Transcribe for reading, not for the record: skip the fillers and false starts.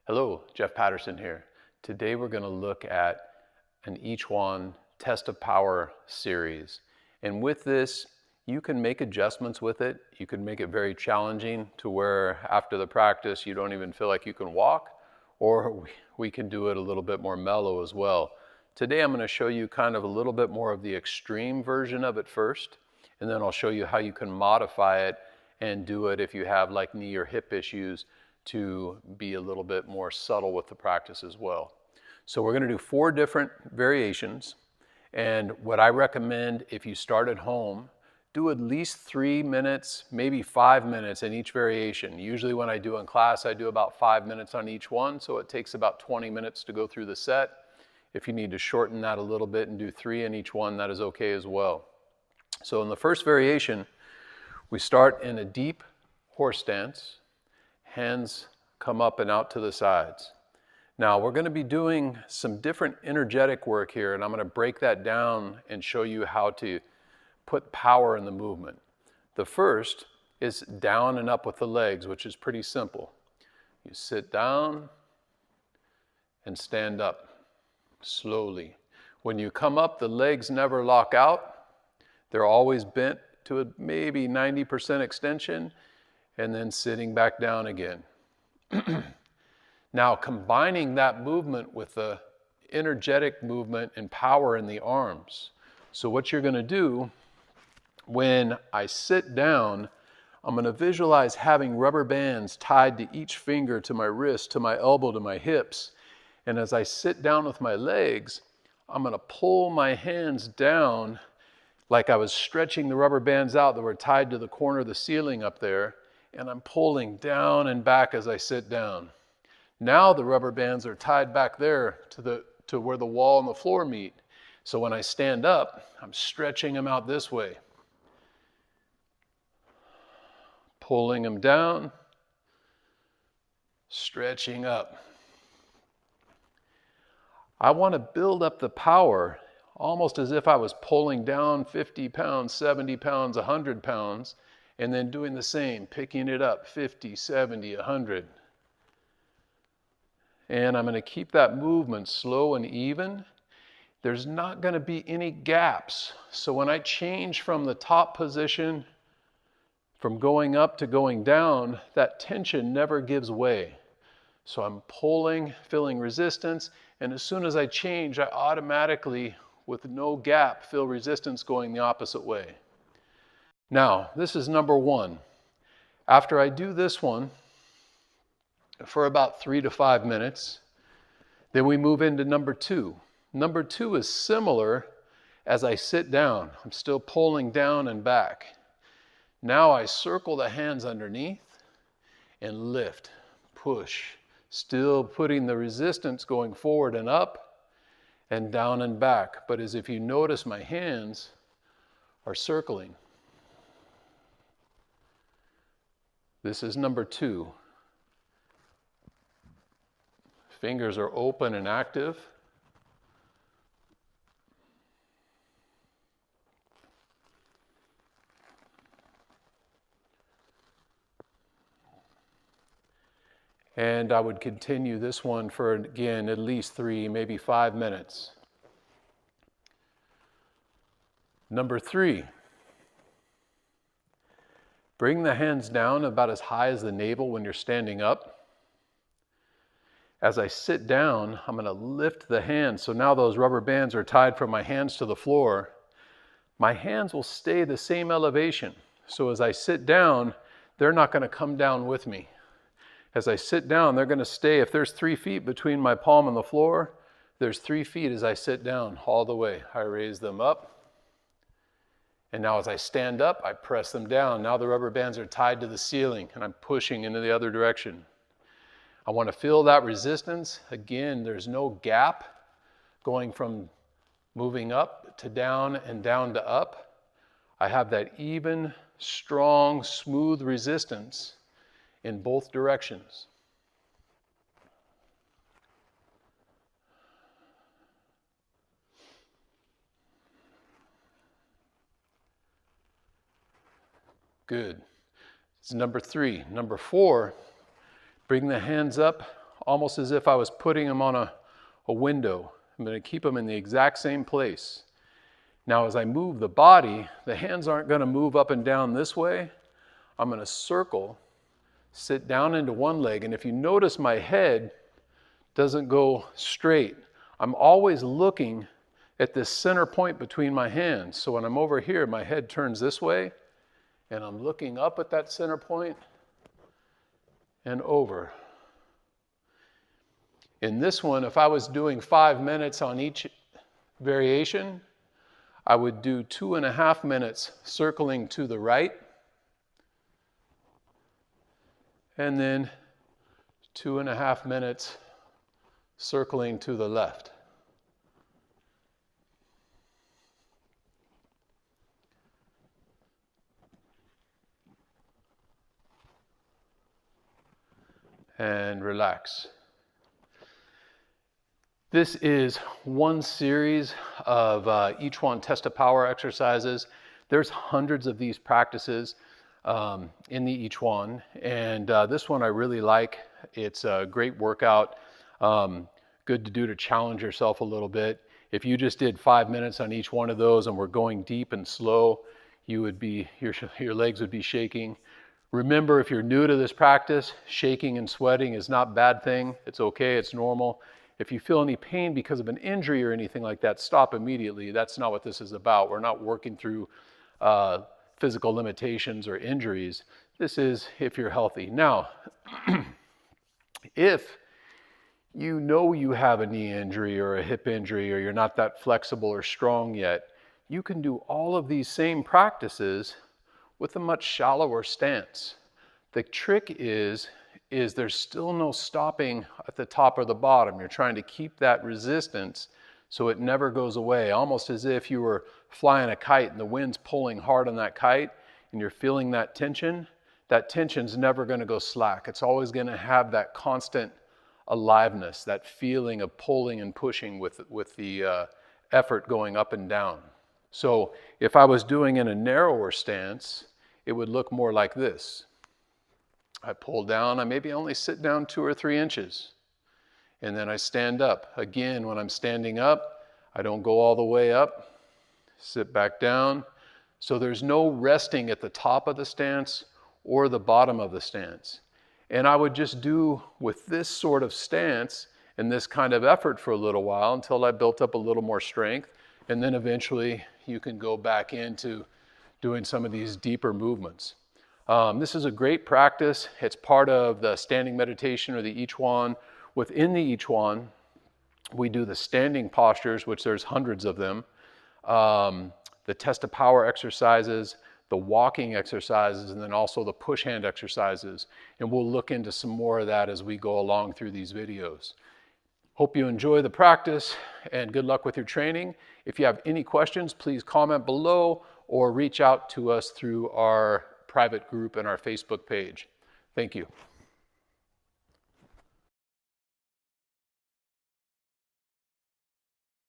Hello, Jeff Patterson here. Today we're going to look at an YiChuan test of power series. And with this, you can make adjustments with it. You can make it very challenging to where after the practice you don't even feel like you can walk, or we can do it a little bit more mellow as well. Today I'm going to show you kind of a little bit more of the extreme version of it first, and then I'll show you how you can modify it and do it if you have like knee or hip issues, to be a little bit more subtle with the practice as well. So we're going to do 4 different variations, and what I recommend, if you start at home, do at least 3 minutes, maybe 5 minutes in each variation. Usually when I do in class, I do about 5 minutes on each one, so it takes about 20 minutes to go through the set. If you need to shorten that a little bit and do 3 in each one, that is okay as well. So in the first variation, we start in a deep horse stance. Hands come up and out to the sides. Now we're going to be doing some different energetic work here, and I'm going to break that down and show you how to put power in the movement. The first is down and up with the legs, which is pretty simple. You sit down and stand up slowly. When you come up, the legs never lock out. They're always bent to a maybe 90% extension, and then sitting back down again. Now combining that movement with the energetic movement and power in the arms. So what you're going to do when I sit down, I'm going to visualize having rubber bands tied to each finger, to my wrist, to my elbow, to my hips. And as I sit down with my legs, I'm going to pull my hands down like I was stretching the rubber bands out that were tied to the corner of the ceiling up there. And I'm pulling down and back as I sit down. Now the rubber bands are tied back there to where the wall and the floor meet. So when I stand up, I'm stretching them out this way. Pulling them down, stretching up. I want to build up the power almost as if I was pulling down 50 pounds, 70 pounds, 100 pounds, and then doing the same, picking it up, 50, 70, 100. And I'm going to keep that movement slow and even. There's not going to be any gaps. So when I change from the top position, from going up to going down, that tension never gives way. So I'm pulling, feeling resistance, and as soon as I change, I automatically, with no gap, feel resistance going the opposite way. Now, this is number 1. After I do this one for about 3 to 5 minutes, then we move into number 2. Number 2 is similar. As I sit down, I'm still pulling down and back. Now I circle the hands underneath and lift, push, still putting the resistance going forward and up and down and back. But as if you notice, my hands are circling. This is number 2. Fingers are open and active. And I would continue this one for, again, at least 3, maybe 5 minutes. Number 3. Bring the hands down about as high as the navel when you're standing up. As I sit down, I'm going to lift the hands. So now those rubber bands are tied from my hands to the floor. My hands will stay the same elevation. So as I sit down, they're not going to come down with me. As I sit down, they're going to stay. If there's 3 feet between my palm and the floor, there's 3 feet as I sit down all the way. I raise them up. And now as I stand up, I press them down. Now the rubber bands are tied to the ceiling and I'm pushing into the other direction. I want to feel that resistance. Again, there's no gap going from moving up to down and down to up. I have that even, strong, smooth resistance in both directions. Good. It's number 3. Number 4, bring the hands up almost as if I was putting them on a window. I'm going to keep them in the exact same place. Now as I move the body, the hands aren't going to move up and down this way. I'm going to circle, sit down into one leg, and if you notice my head doesn't go straight, I'm always looking at this center point between my hands. So when I'm over here, my head turns this way, and I'm looking up at that center point and over. In this one, if I was doing 5 minutes on each variation, I would do 2.5 minutes circling to the right, and then 2.5 minutes circling to the left. And relax. This is one series of YiChuan test of power exercises. There's hundreds of these practices in the YiChuan, and this one I really like. It's a great workout, good to do to challenge yourself a little bit. If you just did 5 minutes on each one of those and we're going deep and slow, you would be, your legs would be shaking. Remember, if you're new to this practice, shaking and sweating is not a bad thing. It's okay, it's normal. If you feel any pain because of an injury or anything like that, stop immediately. That's not what this is about. We're not working through physical limitations or injuries. This is if you're healthy. Now, if you know you have a knee injury or a hip injury, or you're not that flexible or strong yet, you can do all of these same practices with a much shallower stance. The trick is there's still no stopping at the top or the bottom. You're trying to keep that resistance so it never goes away, almost as if you were flying a kite and the wind's pulling hard on that kite and you're feeling that tension. That tension's never going to go slack. It's always going to have that constant aliveness, that feeling of pulling and pushing with the effort going up and down. So if I was doing in a narrower stance, it would look more like this. I pull down, I maybe only sit down 2 or 3 inches, and then I stand up. Again, when I'm standing up, I don't go all the way up, sit back down. So there's no resting at the top of the stance or the bottom of the stance. And I would just do with this sort of stance and this kind of effort for a little while until I built up a little more strength, and then eventually you can go back into doing some of these deeper movements. This is a great practice. It's part of the standing meditation or the YiChuan. Within the YiChuan, we do the standing postures, which there's hundreds of them, the test of power exercises, the walking exercises, and then also the push hand exercises. And we'll look into some more of that as we go along through these videos. Hope you enjoy the practice and good luck with your training. If you have any questions, please comment below or reach out to us through our private group and our Facebook page. Thank you.